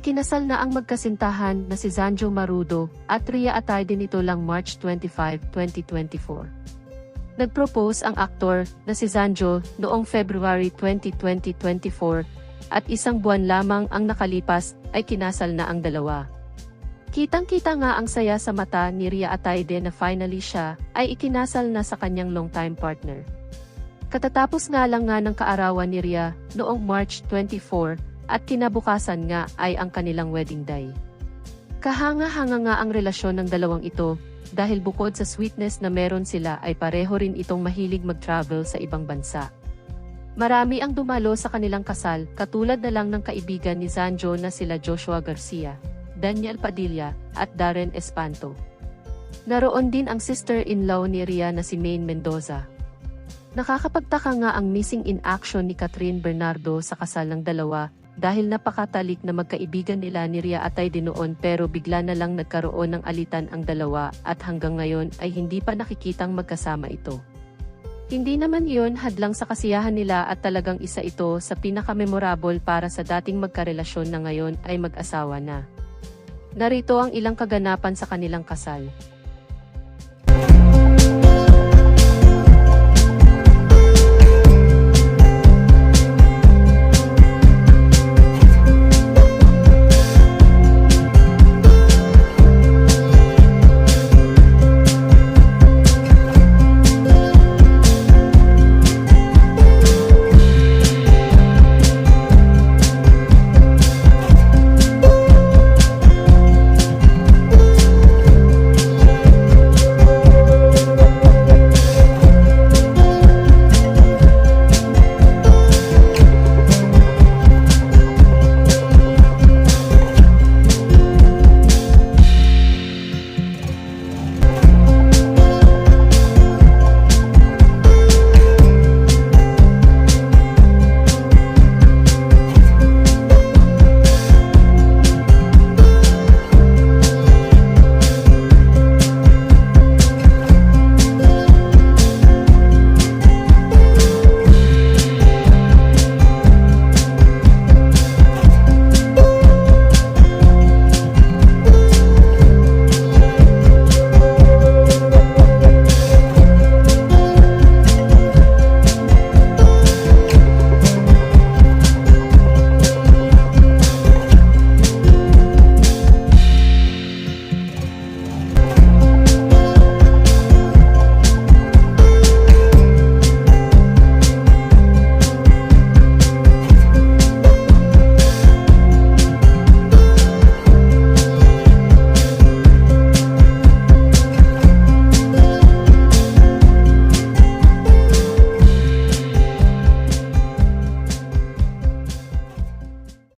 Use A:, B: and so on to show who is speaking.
A: Ikinasal na ang magkasintahan na si Zanjo Marudo at Rhea Atayde nito lang March 25, 2024. Nag-propose ang aktor na si Zanjo noong February 20, 2024 at isang buwan lamang ang nakalipas ay kinasal na ang dalawa. Kitang-kita nga ang saya sa mata ni Rhea Atayde na finally siya ay ikinasal na sa kanyang longtime partner. Katatapos nga lang nga ng kaarawan ni Rhea noong March 24 at kinabukasan nga ay ang kanilang wedding day. Kahanga-hanga nga ang relasyon ng dalawang ito dahil bukod sa sweetness na meron sila ay pareho rin itong mahilig mag-travel sa ibang bansa. Marami ang dumalo sa kanilang kasal katulad na lang ng kaibigan ni Zanjo na sila Joshua Garcia, Daniel Padilla at Darren Espanto. Naroon din ang sister-in-law ni Rhea na si Maine Mendoza. Nakakapagtaka nga ang missing in action ni Catherine Bernardo sa kasal ng dalawa dahil napakatalik na magkaibigan nila ni Rhea Atayde noon pero bigla na lang nagkaroon ng alitan ang dalawa at hanggang ngayon ay hindi pa nakikitang magkasama ito. Hindi naman iyon hadlang sa kasiyahan nila at talagang isa ito sa pinaka-memorable para sa dating magkarelasyon na ngayon ay mag-asawa na. Narito ang ilang kaganapan sa kanilang kasal.